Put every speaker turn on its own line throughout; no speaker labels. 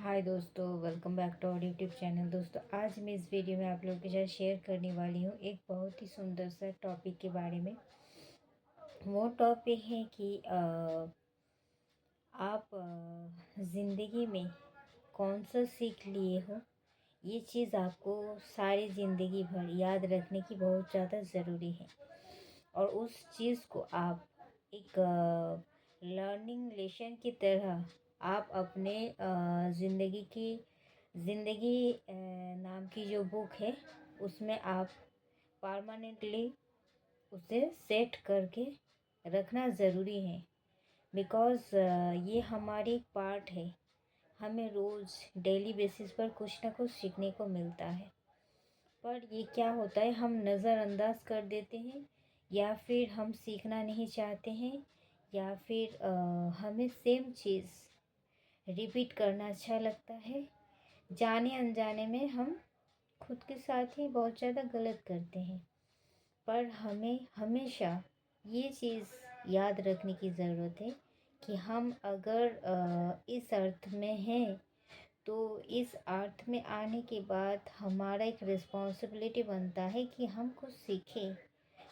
हाय दोस्तों, welcome back to our YouTube channel. दोस्तों, आज मैं इस वीडियो में आप लोगों के साथ शेयर करने वाली हूँ एक बहुत ही सुंदर सा टॉपिक के बारे में। वो टॉपिक है कि आप ज़िंदगी में कौन सा सीख लिए हो। ये चीज़ आपको सारी ज़िंदगी भर याद रखने की बहुत ज़्यादा ज़रूरी है और उस चीज़ को आप एक लर्निंग लेसन की तरह आप अपने ज़िंदगी नाम की जो बुक है उसमें आप परमानेंटली उसे सेट करके रखना ज़रूरी है। बिकॉज़ ये हमारी एक पार्ट है। हमें रोज़ डेली बेसिस पर कुछ ना कुछ सीखने को मिलता है, पर ये क्या होता है, हम नज़रअंदाज कर देते हैं या फिर हम सीखना नहीं चाहते हैं या फिर हमें सेम चीज़ रिपीट करना अच्छा लगता है। जाने अनजाने में हम खुद के साथ ही बहुत ज़्यादा गलत करते हैं। पर हमें हमेशा ये चीज़ याद रखने की ज़रूरत है कि हम अगर इस अर्थ में हैं तो इस अर्थ में आने के बाद हमारा एक रिस्पॉन्सिबिलिटी बनता है कि हम कुछ सीखें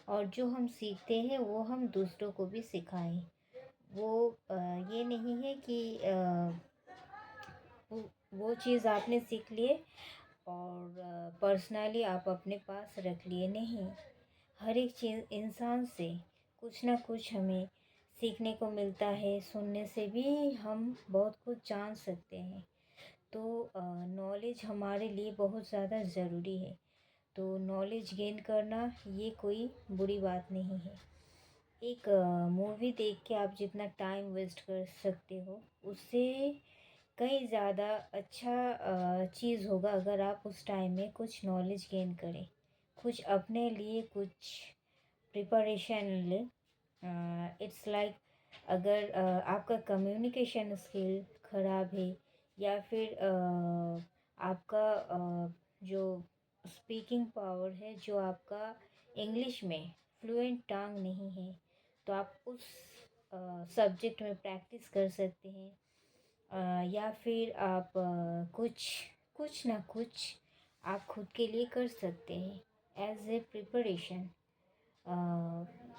और जो हम सीखते हैं वो हम दूसरों को भी सिखाएं। वो ये नहीं है कि वो चीज़ आपने सीख लिए और पर्सनली आप अपने पास रख लिए। नहीं, हर एक चीज़ इंसान से कुछ ना कुछ हमें सीखने को मिलता है। सुनने से भी हम बहुत कुछ जान सकते हैं। तो नॉलेज हमारे लिए बहुत ज़्यादा ज़रूरी है। तो नॉलेज गेन करना ये कोई बुरी बात नहीं है। एक मूवी देख के आप जितना टाइम वेस्ट कर सकते हो उससे कहीं ज़्यादा अच्छा चीज़ होगा अगर आप उस टाइम में कुछ नॉलेज गेन करें, कुछ अपने लिए कुछ प्रिपरेशन लें। इट्स लाइक अगर आपका कम्युनिकेशन स्किल ख़राब है या फिर आपका जो स्पीकिंग पावर है, जो आपका इंग्लिश में फ्लुएंट टंग नहीं है, तो आप उस सब्जेक्ट में प्रैक्टिस कर सकते हैं। या फिर आप कुछ कुछ ना कुछ आप खुद के लिए कर सकते हैं एज ए प्रिपरेशन,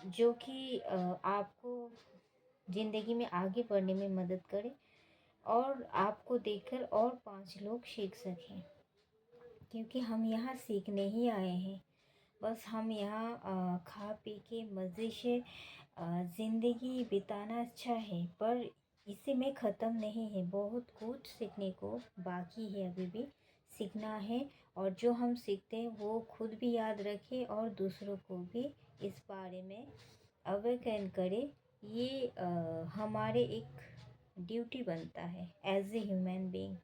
जो कि आपको ज़िंदगी में आगे बढ़ने में मदद करे और आपको देखकर और 5 लोग सीख सकें। क्योंकि हम यहाँ सीखने ही आए हैं। बस हम यहाँ खा पी के मज़े से ज़िंदगी बिताना अच्छा है, पर इसी में ख़त्म नहीं है। बहुत कुछ सीखने को बाकी है, अभी भी सीखना है। और जो हम सीखते हैं वो खुद भी याद रखें और दूसरों को भी इस बारे में अवेकन करें। ये हमारे एक ड्यूटी बनता है एज ए ह्यूमन बीइंग।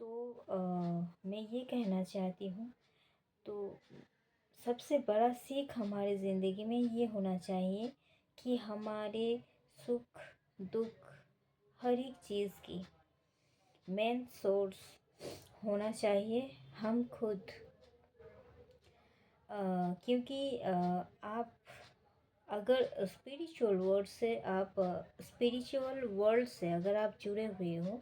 तो मैं ये कहना चाहती हूँ, तो सबसे बड़ा सीख हमारी ज़िंदगी में ये होना चाहिए कि हमारे सुख दुख हर एक चीज़ की मेन सोर्स होना चाहिए हम खुद। क्योंकि आप अगर स्पिरिचुअल वर्ल्ड से अगर आप जुड़े हुए हो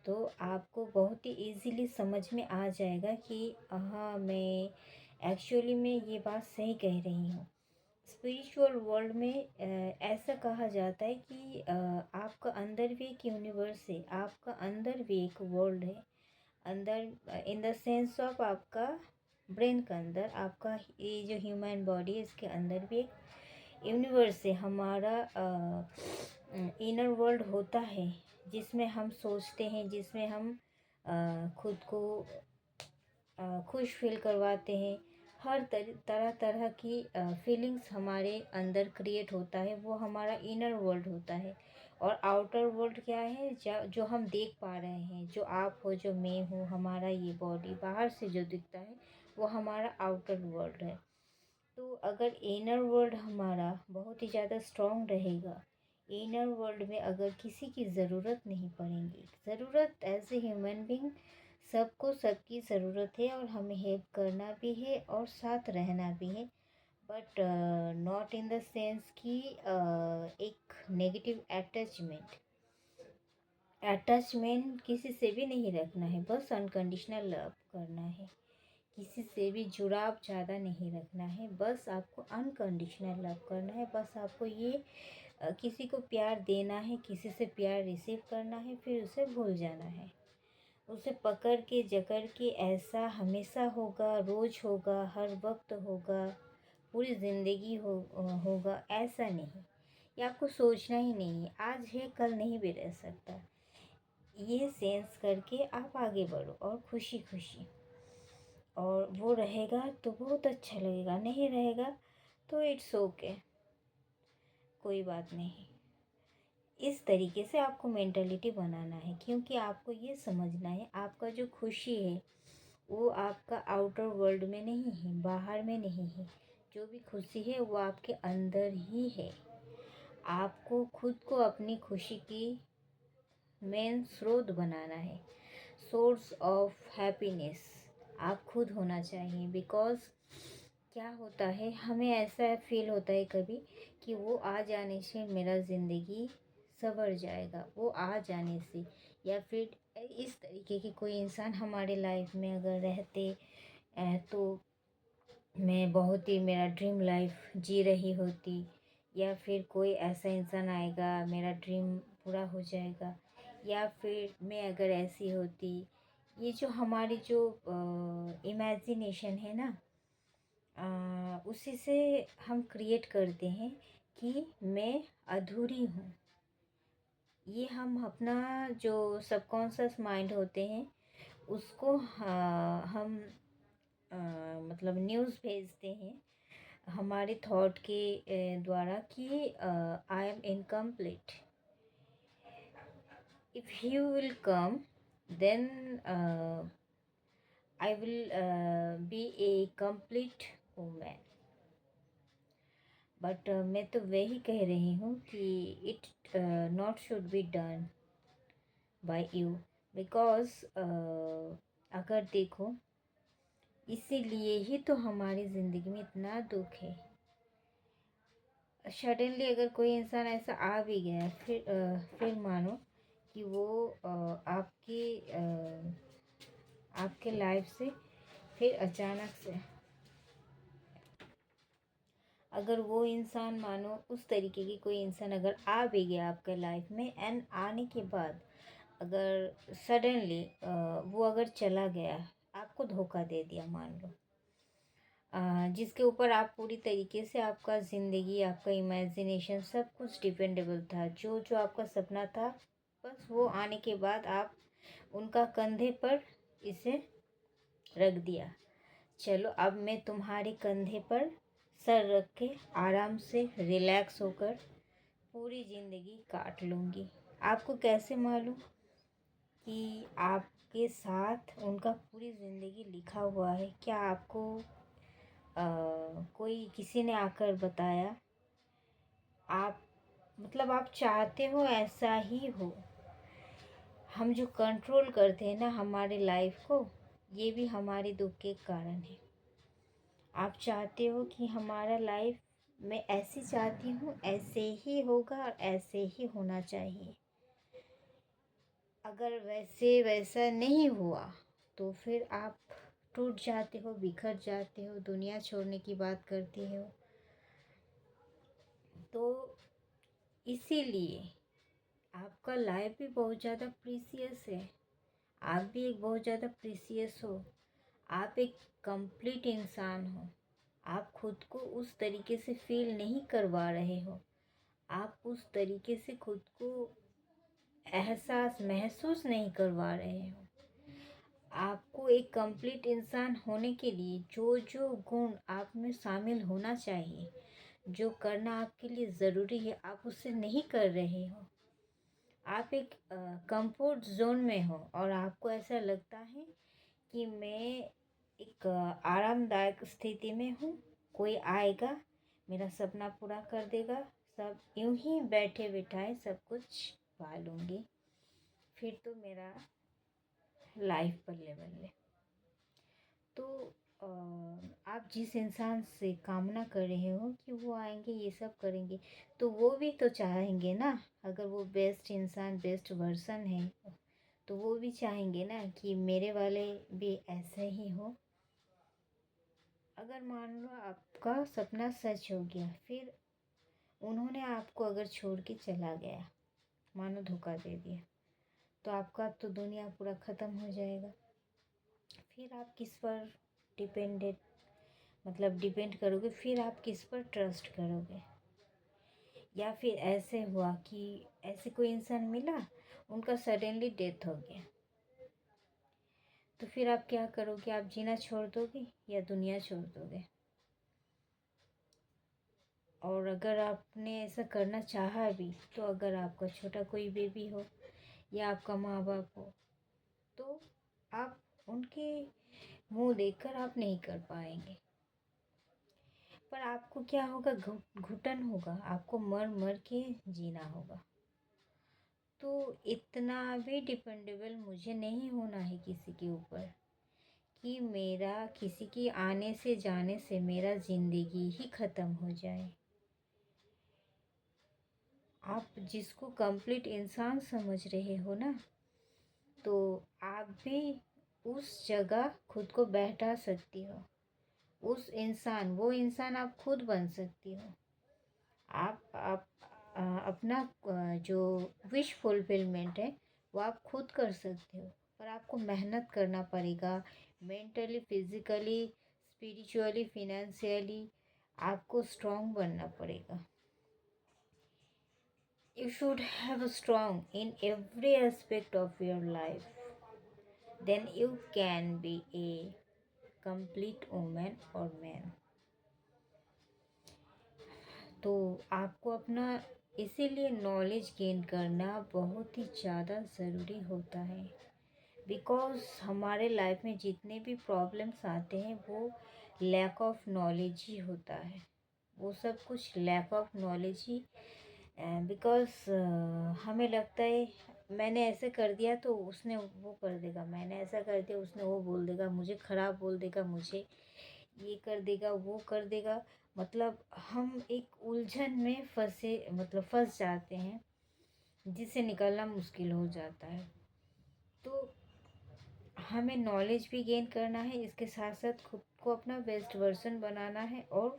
तो आपको बहुत ही इजीली समझ में आ जाएगा कि हाँ, मैं एक्चुअली में ये बात सही कह रही हूँ। स्पिरिचुअल वर्ल्ड में ऐसा कहा जाता है कि आपका अंदर भी एक यूनिवर्स है, आपका अंदर भी एक वर्ल्ड है। अंदर इन द सेंस ऑफ आपका ब्रेन के अंदर, आपका ये जो ह्यूमन बॉडी है इसके अंदर भी एक यूनिवर्स है। हमारा इनर वर्ल्ड होता है जिसमें हम सोचते हैं, जिसमें हम खुद को खुश फील करवाते हैं। हर तरह तरह की फीलिंग्स हमारे अंदर क्रिएट होता है, वो हमारा इनर वर्ल्ड होता है। और आउटर वर्ल्ड क्या है, जो हम देख पा रहे हैं, जो आप हो, जो मैं हूँ, हमारा ये बॉडी बाहर से जो दिखता है वो हमारा आउटर वर्ल्ड है। तो अगर इनर वर्ल्ड हमारा बहुत ही ज़्यादा स्ट्रॉन्ग रहेगा, इनर वर्ल्ड में अगर किसी की ज़रूरत नहीं पड़ेगी, ज़रूरत एज ए ह्यूमन बीइंग सबको सबकी ज़रूरत है और हमें हेल्प करना भी है और साथ रहना भी है। But not in the sense कि एक नेगेटिव अटैचमेंट। अटैचमेंट किसी से भी नहीं रखना है, बस अनकंडीशनल लव करना है। किसी से भी जुड़ाव ज़्यादा नहीं रखना है, बस आपको अनकंडीशनल लव करना है। बस आपको ये किसी को प्यार देना है, किसी से प्यार रिसीव करना है, फिर उसे भूल जाना है। उसे पकड़ के जकड़ के ऐसा हमेशा होगा, रोज़ होगा, हर वक्त होगा, पूरी ज़िंदगी होगा, ऐसा नहीं। ये आपको सोचना ही नहीं है। आज है कल नहीं भी रह सकता। ये सेंस करके आप आगे बढ़ो और खुशी खुशी। और वो रहेगा तो बहुत अच्छा लगेगा, नहीं रहेगा तो इट्स ओके, कोई बात नहीं। इस तरीके से आपको मेंटालिटी बनाना है, क्योंकि आपको ये समझना है आपका जो खुशी है वो आपका आउटर वर्ल्ड में नहीं है, बाहर में नहीं है। जो भी खुशी है वो आपके अंदर ही है। आपको खुद को अपनी खुशी की मेन स्रोत बनाना है। सोर्स ऑफ हैप्पीनेस आप खुद होना चाहिए। बिकॉज़ क्या होता है, हमें ऐसा फील होता है कभी कि वो आ जाने से मेरा ज़िंदगी संवर जाएगा, वो आ जाने से, या फिर इस तरीके के कोई इंसान हमारे लाइफ में अगर रहते तो मैं बहुत ही मेरा ड्रीम लाइफ जी रही होती, या फिर कोई ऐसा इंसान आएगा मेरा ड्रीम पूरा हो जाएगा, या फिर मैं अगर ऐसी होती। ये जो हमारी जो इमेजिनेशन है ना, उसी से हम क्रिएट करते हैं कि मैं अधूरी हूँ। ये हम अपना जो सबकॉन्शियस माइंड होते हैं उसको हम मतलब न्यूज़ भेजते हैं हमारे थॉट के द्वारा कि I am incomplete. If you will come then I will be a complete women. But मैं तो वही कह रही हूँ कि it not should be done by you. Because अगर देखो, इसीलिए ही तो हमारी ज़िंदगी में इतना दुख है। सडनली अगर कोई इंसान ऐसा आ भी गया, फिर मानो कि वो आपके लाइफ से फिर अचानक से, अगर वो इंसान मानो उस तरीके की कोई इंसान अगर आ भी गया आपके लाइफ में, एंड आने के बाद अगर सडनली वो अगर चला गया, आपको धोखा दे दिया मान लो, जिसके ऊपर आप पूरी तरीके से आपका ज़िंदगी, आपका इमेजिनेशन सब कुछ डिपेंडेबल था, जो जो आपका सपना था, बस वो आने के बाद आप उनका कंधे पर इसे रख दिया। चलो अब मैं तुम्हारे कंधे पर सर रख के आराम से रिलैक्स होकर पूरी ज़िंदगी काट लूँगी। आपको कैसे मालूम कि आपके साथ उनका पूरी ज़िंदगी लिखा हुआ है? क्या आपको कोई किसी ने आकर बताया? आप मतलब आप चाहते हो ऐसा ही हो। हम जो कंट्रोल करते हैं ना हमारे लाइफ को, ये भी हमारे दुख के कारण है। आप चाहते हो कि हमारा लाइफ, मैं ऐसी चाहती हूँ, ऐसे ही होगा और ऐसे ही होना चाहिए। अगर वैसे वैसा नहीं हुआ तो फिर आप टूट जाते हो, बिखर जाते हो, दुनिया छोड़ने की बात करती हो। तो इसीलिए आपका लाइफ भी बहुत ज़्यादा प्रीसियस है। आप भी एक बहुत ज़्यादा प्रीसियस हो। आप एक कंप्लीट इंसान हो। आप खुद को उस तरीके से फील नहीं करवा रहे हो। आप उस तरीके से खुद को एहसास महसूस नहीं करवा रहे हो। आपको एक कंप्लीट इंसान होने के लिए जो जो गुण आप में शामिल होना चाहिए, जो करना आपके लिए ज़रूरी है, आप उससे नहीं कर रहे हो। आप एक कंफर्ट जोन में हो और आपको ऐसा लगता है कि मैं एक आरामदायक स्थिति में हूँ, कोई आएगा मेरा सपना पूरा कर देगा, सब यूं ही बैठे बिठाए सब कुछ पा लूँगी, फिर तो मेरा लाइफ बल्ले बल्ले। तो आप जिस इंसान से कामना कर रहे हो कि वो आएंगे ये सब करेंगे, तो वो भी तो चाहेंगे ना। अगर वो बेस्ट इंसान बेस्ट वर्सन है तो वो भी चाहेंगे ना कि मेरे वाले भी ऐसे ही हो। अगर मान लो आपका सपना सच हो गया, फिर उन्होंने आपको अगर छोड़ के चला गया, मानो धोखा दे दिया, तो आपका तो दुनिया पूरा ख़त्म हो जाएगा। फिर आप किस पर डिपेंडेड मतलब डिपेंड करोगे, फिर आप किस पर ट्रस्ट करोगे। या फिर ऐसे हुआ कि ऐसे कोई इंसान मिला, उनका सडनली डेथ हो गया, तो फिर आप क्या करोगे? आप जीना छोड़ दोगे या दुनिया छोड़ दोगे? और अगर आपने ऐसा करना चाहा भी, तो अगर आपका छोटा कोई बेबी हो या आपका माँ बाप हो, तो आप उनके मुंह देखकर आप नहीं कर पाएंगे। पर आपको क्या होगा? घुटन होगा, आपको मर मर के जीना होगा। तो इतना भी डिपेंडेबल मुझे नहीं होना है किसी के ऊपर कि मेरा किसी की आने से जाने से मेरा ज़िंदगी ही ख़त्म हो जाए। आप जिसको कंप्लीट इंसान समझ रहे हो ना, तो आप भी उस जगह खुद को बैठा सकती हो। वो इंसान आप खुद बन सकती हो। आप अपना जो विश फुलफिलमेंट है वो आप खुद कर सकते हो। पर आपको मेहनत करना पड़ेगा, मेंटली, फिजिकली, स्पिरिचुअली, फिनेंशियली आपको स्ट्रांग बनना पड़ेगा। You should have a strong in every aspect of your life. Then you can be a complete woman or man. तो आपको अपना इसीलिए नॉलेज गेन करना बहुत ही ज़्यादा ज़रूरी होता है। बिकॉज़ हमारे लाइफ में जितने भी प्रॉब्लम्स आते हैं वो लैक ऑफ नॉलेज ही होता है। वो सब कुछ लैक ऑफ नॉलेज ही। बिकॉज़ हमें लगता है मैंने ऐसे कर दिया तो उसने वो कर देगा, मैंने ऐसा कर दिया उसने वो बोल देगा, मुझे ख़राब बोल देगा, मुझे ये कर देगा, वो कर देगा। मतलब हम एक उलझन में फंस जाते हैं, जिससे निकलना मुश्किल हो जाता है। तो हमें नॉलेज भी गेन करना है, इसके साथ साथ खुद को अपना बेस्ट वर्जन बनाना है और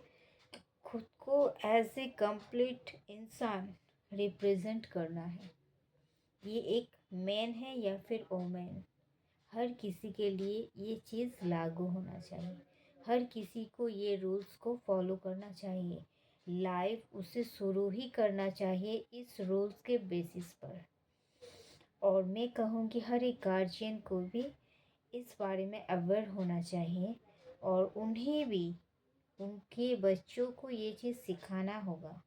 खुद को एज ए कंप्लीट इंसान रिप्रेजेंट करना है। ये एक मैन है या फिर वोमेन, हर किसी के लिए ये चीज़ लागू होना चाहिए। हर किसी को ये रूल्स को फॉलो करना चाहिए। लाइफ उसे शुरू ही करना चाहिए इस रूल्स के बेसिस पर। और मैं कहूँगी हर एक गार्जियन को भी इस बारे में अवेयर होना चाहिए और उन्हें भी उनके बच्चों को ये चीज़ सिखाना होगा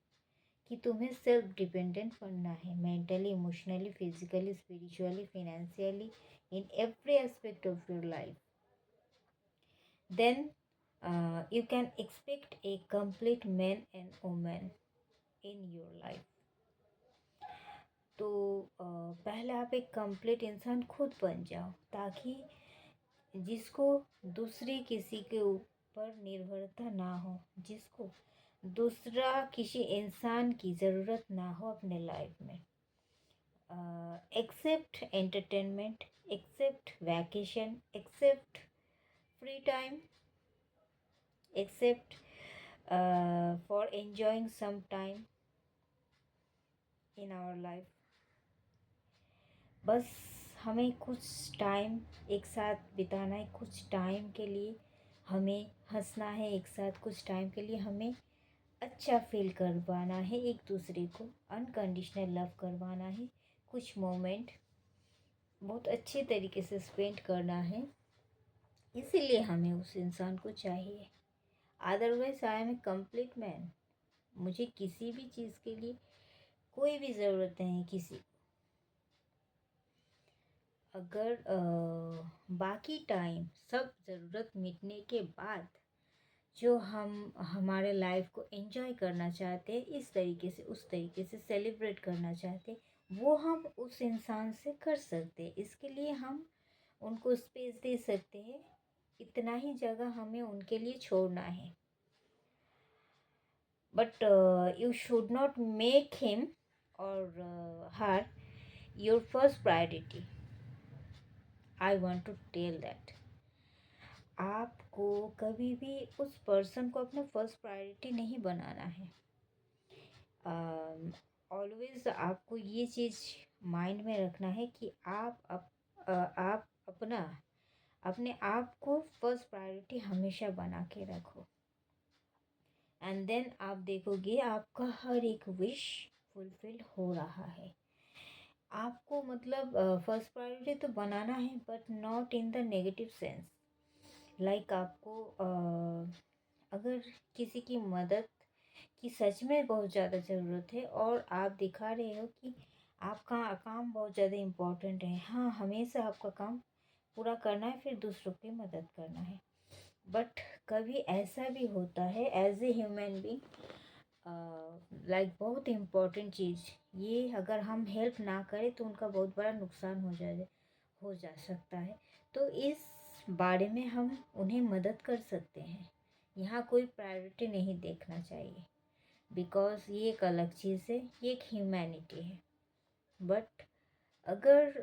कि तुम्हें सेल्फ डिपेंडेंट बनना है, mentally, emotionally, physically, spiritually, financially, in every aspect of your life. Then you can expect a complete man and woman in your life. तो पहले आप एक कंप्लीट इंसान खुद बन जाओ, ताकि जिसको दूसरे किसी के ऊपर निर्भरता ना हो, जिसको दूसरा किसी इंसान की ज़रूरत ना हो अपने लाइफ में। Expect entertainment, expect vacation, expect free time, expect for enjoying some time in our life. बस हमें कुछ टाइम एक साथ बिताना है, कुछ टाइम के लिए हमें हंसना है, एक साथ कुछ टाइम के लिए हमें अच्छा फील करवाना है, एक दूसरे को अनकंडीशनल लव करवाना है, कुछ मोमेंट बहुत अच्छे तरीके से स्पेंड करना है। इसीलिए हमें उस इंसान को चाहिए। Otherwise I am a complete man. मुझे किसी भी चीज़ के लिए कोई भी ज़रूरत नहीं है किसी। अगर बाकी टाइम सब ज़रूरत मिटने के बाद जो हम हमारे लाइफ को एंजॉय करना चाहते हैं, इस तरीके से उस तरीके से सेलिब्रेट करना चाहते हैं, वो हम उस इंसान से कर सकते हैं। इसके लिए हम उनको स्पेस दे सकते हैं, इतना ही जगह हमें उनके लिए छोड़ना है। But you should not make him or her your first priority. I want to tell that आपको कभी भी उस पर्सन को अपना फर्स्ट प्रायोरिटी नहीं बनाना है। ऑलवेज आपको ये चीज़ माइंड में रखना है कि आप अपने आप को फर्स्ट प्रायोरिटी हमेशा बना के रखो। एंड देन आप देखोगे आपका हर एक विश फुलफिल हो रहा है। आपको मतलब फर्स्ट प्रायोरिटी तो बनाना है, but not in the negative sense. Like आपको अगर किसी की मदद की सच में बहुत ज़्यादा ज़रूरत है और आप दिखा रहे हो कि आपका काम बहुत ज़्यादा इम्पोर्टेंट है, हाँ हमेशा आपका काम पूरा करना है, फिर दूसरों की मदद करना है। बट कभी ऐसा भी होता है as a human being, like बहुत इम्पोर्टेंट चीज़ ये, अगर हम हेल्प ना करें तो उनका बहुत बड़ा नुकसान हो जा सकता है। तो इस बारे में हम उन्हें मदद कर सकते हैं। यहाँ कोई प्रायोरिटी नहीं देखना चाहिए, बिकॉज़ ये एक अलग चीज़ है, ये एक ह्यूमैनिटी है। बट अगर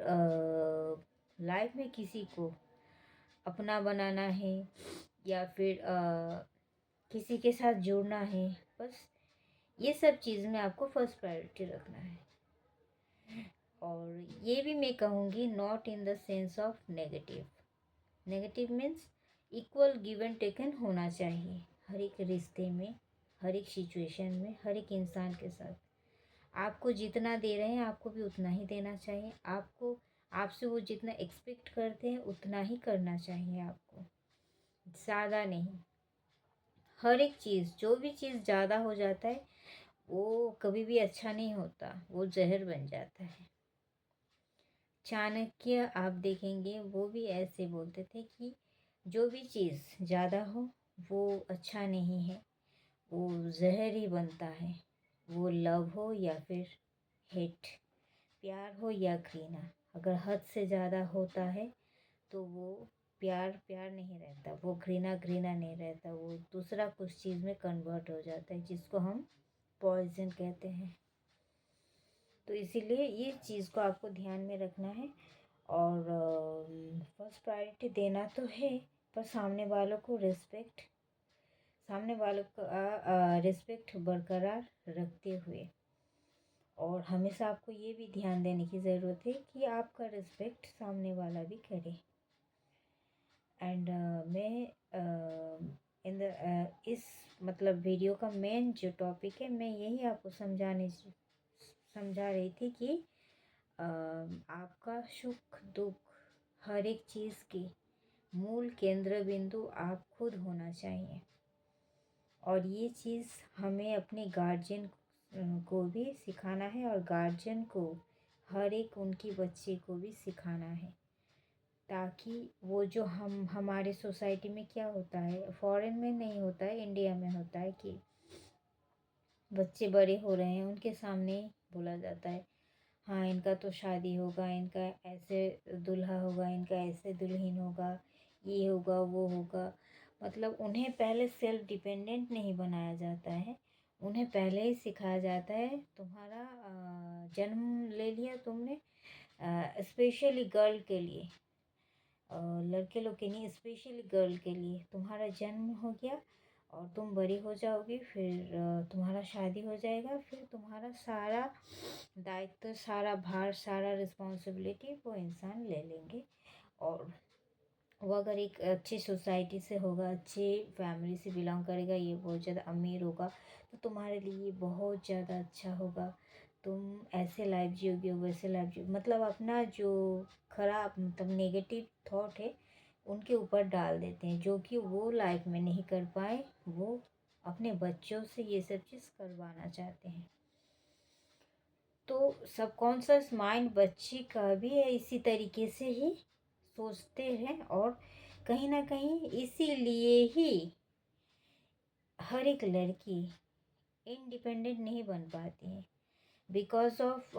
लाइफ में किसी को अपना बनाना है या फिर किसी के साथ जुड़ना है, बस ये सब चीज़ में आपको फर्स्ट प्रायोरिटी रखना है। और ये भी मैं कहूँगी not in the sense of negative. Negative means equal give and taken होना चाहिए हर एक रिश्ते में, हर एक सिचुएशन में, हर एक इंसान के साथ। आपको जितना दे रहे हैं आपको भी उतना ही देना चाहिए। आपसे वो जितना एक्सपेक्ट करते हैं उतना ही करना चाहिए आपको, ज़्यादा नहीं। हर एक चीज़, जो भी चीज़ ज़्यादा हो जाता है वो कभी भी अच्छा नहीं होता, वो जहर बन जाता है। चाणक्य आप देखेंगे वो भी ऐसे बोलते थे कि जो भी चीज़ ज़्यादा हो वो अच्छा नहीं है, वो जहर ही बनता है। वो लव हो या फिर हेट, प्यार हो या घृणा, अगर हद से ज़्यादा होता है तो वो प्यार प्यार नहीं रहता, वो घृणा घृणा नहीं रहता, वो दूसरा कुछ चीज़ में कन्वर्ट हो जाता है, जिसको हम पॉइजन कहते हैं। तो इसीलिए ये चीज़ को आपको ध्यान में रखना है। और फर्स्ट प्रायोरिटी देना तो है, पर सामने वालों का रिस्पेक्ट बरकरार रखते हुए। और हमेशा आपको ये भी ध्यान देने की ज़रूरत है कि आपका रिस्पेक्ट सामने वाला भी करे। एंड मैं इन द इस मतलब वीडियो का मेन जो टॉपिक है, मैं यही आपको समझा रही थी कि आपका सुख दुख हर एक चीज़ की मूल केंद्र बिंदु आप खुद होना चाहिए। और ये चीज़ हमें अपने गार्जियन को भी सिखाना है, और गार्जियन को हर एक उनकी बच्चे को भी सिखाना है, ताकि वो जो हमारे सोसाइटी में क्या होता है, फॉरेन में नहीं होता है, इंडिया में होता है कि बच्चे बड़े हो रहे हैं उनके सामने बोला जाता है हाँ इनका तो शादी होगा, इनका ऐसे दूल्हा होगा, इनका ऐसे दुल्हन होगा, ये होगा वो होगा। मतलब उन्हें पहले सेल्फ डिपेंडेंट नहीं बनाया जाता है, उन्हें पहले ही सिखाया जाता है तुम्हारा जन्म ले लिया तुमने, स्पेशली गर्ल के लिए, लड़के लोग के नहीं, स्पेशली गर्ल के लिए तुम्हारा जन्म हो गया और तुम बड़ी हो जाओगी, फिर तुम्हारा शादी हो जाएगा, फिर तुम्हारा सारा दायित्व, सारा भार, सारा रिस्पॉन्सिबिलिटी वो इंसान ले लेंगे। और वो अगर एक अच्छी सोसाइटी से होगा, अच्छी फैमिली से बिलोंग करेगा, ये बहुत ज़्यादा अमीर होगा, तो तुम्हारे लिए बहुत ज़्यादा अच्छा होगा। तुम ऐसे लाइफ जियोगे, वैसे लाइफ जियोगे, मतलब अपना जो खराब मतलब नेगेटिव थॉट है उनके ऊपर डाल देते हैं, जो कि वो लाइफ में नहीं कर पाए, वो अपने बच्चों से ये सब चीज़ करवाना चाहते हैं। तो सबकॉन्शियस माइंड बच्चे का भी है इसी तरीके से ही सोचते हैं, और कहीं ना कहीं इसीलिए ही हर एक लड़की इंडिपेंडेंट नहीं बन पाती है, because of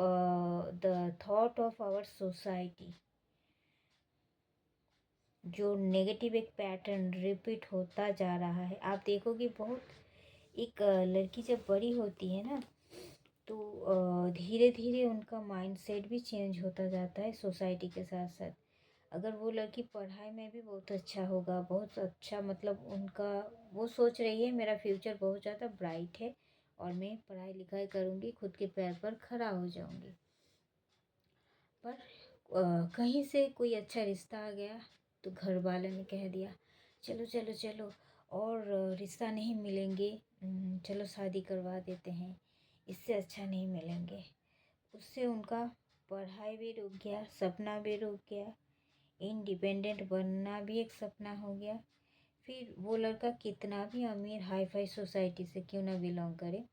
the thought of our society. जो नेगेटिव एक पैटर्न रिपीट होता जा रहा है। आप देखोगे बहुत, एक लड़की जब बड़ी होती है ना, तो धीरे धीरे उनका माइंडसेट भी चेंज होता जाता है सोसाइटी के साथ साथ। अगर वो लड़की पढ़ाई में भी बहुत अच्छा होगा, बहुत अच्छा, मतलब उनका, वो सोच रही है मेरा फ्यूचर बहुत ज़्यादा ब्राइट है और मैं पढ़ाई लिखाई करूँगी, खुद के पैर पर खड़ा हो जाऊँगी, पर कहीं से कोई अच्छा रिश्ता आ गया तो घर वाले ने कह दिया चलो चलो चलो, और रिश्ता नहीं मिलेंगे, चलो शादी करवा देते हैं, इससे अच्छा नहीं मिलेंगे। उससे उनका पढ़ाई भी रुक गया, सपना भी रुक गया, इंडिपेंडेंट बनना भी एक सपना हो गया। फिर वो लड़का कितना भी अमीर हाई फाई सोसाइटी से क्यों ना बिलोंग करे,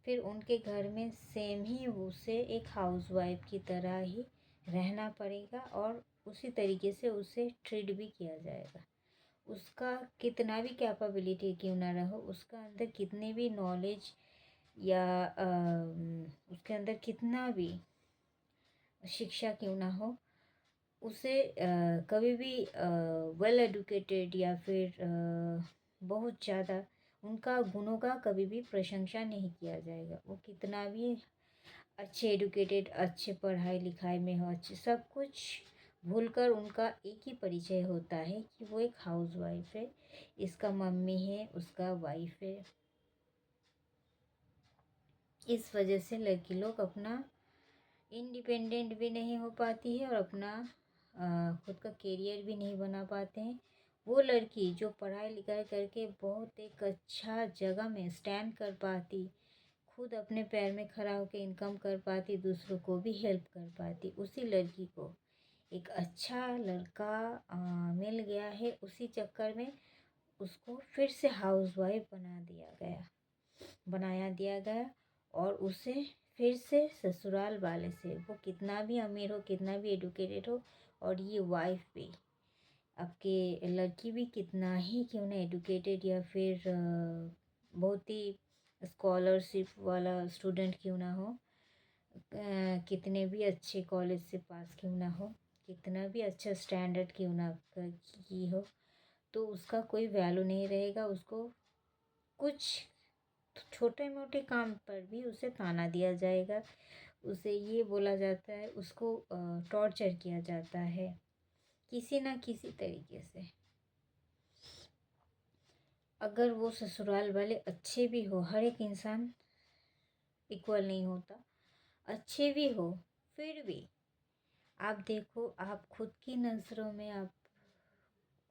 फिर उनके घर में सेम ही उसे एक हाउसवाइफ की तरह ही रहना पड़ेगा और उसी तरीके से उसे ट्रीट भी किया जाएगा। उसका कितना भी कैपेबिलिटी क्यों ना रहो, उसका अंदर कितने भी नॉलेज या उसके अंदर कितना भी शिक्षा क्यों ना हो, उसे कभी भी वेल एडुकेटेड या फिर बहुत ज़्यादा उनका गुणों का कभी भी प्रशंसा नहीं किया जाएगा। वो कितना भी अच्छे एडुकेटेड, अच्छे पढ़ाई लिखाई में हो, अच्छे सब कुछ भूलकर उनका एक ही परिचय होता है कि वो एक हाउसवाइफ है, इसका मम्मी है, उसका वाइफ है। इस वजह से लड़की लोग अपना इंडिपेंडेंट भी नहीं हो पाती है और अपना खुद का करियर भी नहीं बना पाते हैं। वो लड़की जो पढ़ाई लिखाई करके बहुत एक अच्छा जगह में स्टैंड कर पाती, खुद अपने पैर में खड़ा होकर इनकम कर पाती, दूसरों को भी हेल्प कर पाती, उसी लड़की को एक अच्छा लड़का मिल गया है, उसी चक्कर में उसको फिर से हाउसवाइफ बनाया दिया गया और उसे फिर से ससुराल वाले से, वो कितना भी अमीर हो, कितना भी एडुकेटेड हो, और ये वाइफ भी, आपके लड़की भी कितना ही क्यों ना एडुकेटेड या फिर बहुत ही स्कॉलरशिप वाला स्टूडेंट क्यों ना हो, कितने भी अच्छे कॉलेज से पास क्यों ना हो, कितना भी अच्छा स्टैंडर्ड क्यों ना की हो, तो उसका कोई वैल्यू नहीं रहेगा। उसको कुछ छोटे मोटे काम पर भी उसे ताना दिया जाएगा, उसे ये बोला जाता है, उसको टॉर्चर किया जाता है किसी ना किसी तरीके से। अगर वो ससुराल वाले अच्छे भी हो, हर एक इंसान इक्वल नहीं होता, अच्छे भी हो, फिर भी आप देखो, आप खुद की नज़रों में आप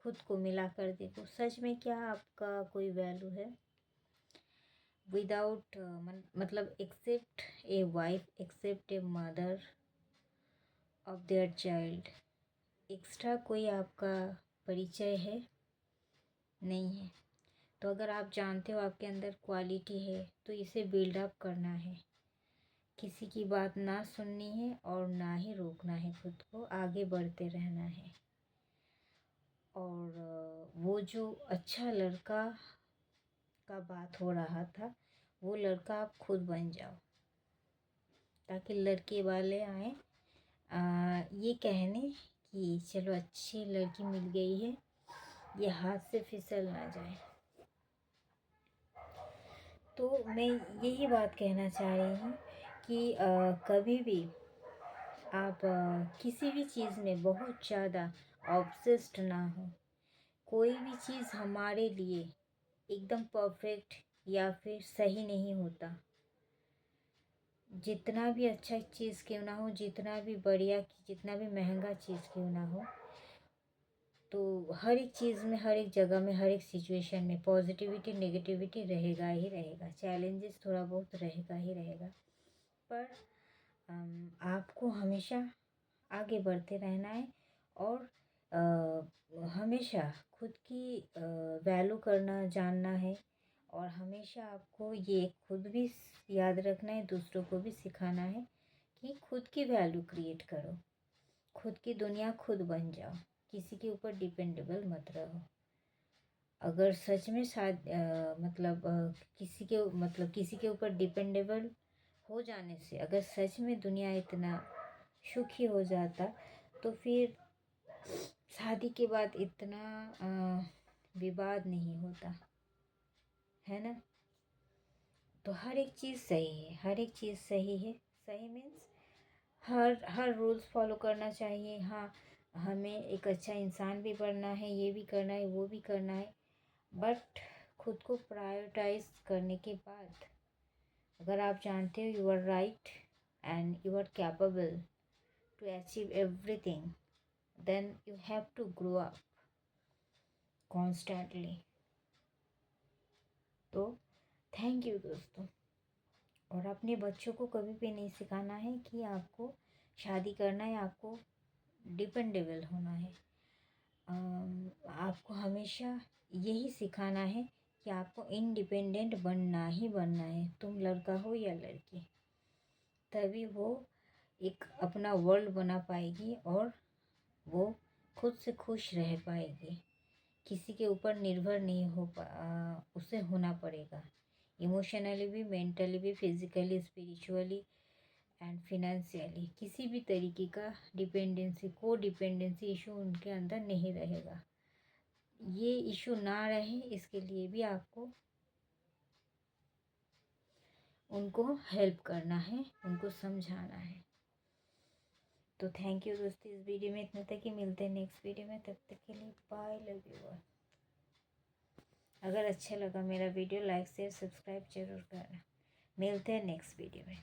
खुद को मिला कर देखो, सच में क्या आपका कोई वैल्यू है? विदाउट मतलब except a wife, except a mother of their child, extra कोई आपका परिचय है? नहीं है। तो अगर आप जानते हो आपके अंदर क्वालिटी है तो इसे बिल्ड अप करना है, किसी की बात ना सुननी है और ना ही रोकना है, खुद को आगे बढ़ते रहना है। और वो जो अच्छा लड़का का बात हो रहा था, वो लड़का आप खुद बन जाओ, ताकि लड़के वाले आए ये कहने कि चलो अच्छी लड़की मिल गई है, ये हाथ से फिसल ना जाए। तो मैं यही बात कहना चाह रही हूँ कि कभी भी आप किसी भी चीज़ में बहुत ज़्यादा ऑब्सेस्ड ना हो। कोई भी चीज़ हमारे लिए एकदम परफेक्ट या फिर सही नहीं होता। जितना भी अच्छा चीज़ क्यों ना हो, जितना भी बढ़िया, जितना भी महंगा चीज़ क्यों ना हो, तो हर एक चीज़ में, हर एक जगह में, हर एक सिचुएशन में पॉजिटिविटी नेगेटिविटी रहेगा ही रहेगा, चैलेंजेस थोड़ा बहुत रहेगा ही रहेगा। पर आपको हमेशा आगे बढ़ते रहना है और हमेशा खुद की वैल्यू करना जानना है, और हमेशा आपको ये खुद भी याद रखना है, दूसरों को भी सिखाना है कि खुद की वैल्यू क्रिएट करो, खुद की दुनिया खुद बन जाओ, किसी के ऊपर डिपेंडेबल मत रहो। अगर सच में किसी के ऊपर डिपेंडेबल हो जाने से अगर सच में दुनिया इतना सुखी हो जाता, तो फिर शादी के बाद इतना विवाद नहीं होता है ना। तो हर एक चीज़ सही है, हर एक चीज़ सही है। सही मीन्स हर रूल्स फॉलो करना चाहिए। हाँ, हमें एक अच्छा इंसान भी बनना है, ये भी करना है, वो भी करना है, बट खुद को प्रायोरिटाइज करने के बाद अगर आप जानते हो you are right and you are capable to achieve everything, then you have to grow up constantly. तो थैंक यू दोस्तों। और अपने बच्चों को कभी भी नहीं सिखाना है कि आपको शादी करना है, आपको डिपेंडेबल होना है। आपको हमेशा यही सिखाना है कि आपको इंडिपेंडेंट बनना ही बनना है, तुम लड़का हो या लड़की। तभी वो एक अपना वर्ल्ड बना पाएगी और वो खुद से खुश रह पाएगी। किसी के ऊपर निर्भर नहीं उसे होना पड़ेगा, इमोशनली भी, मेंटली भी, फिजिकली, स्पिरिचुअली एंड फिनेंशियली। किसी भी तरीके का डिपेंडेंसी, को डिपेंडेंसी इशू उनके अंदर नहीं रहेगा। ये इशू ना रहे इसके लिए भी आपको उनको हेल्प करना है, उनको समझाना है। तो थैंक यू दोस्तों, इस वीडियो में इतना तक ही। मिलते हैं नेक्स्ट वीडियो में, तब तक के लिए बाय, लव यू ऑल। अगर अच्छा लगा मेरा वीडियो लाइक शेयर सब्सक्राइब जरूर करना। मिलते हैं नेक्स्ट वीडियो में।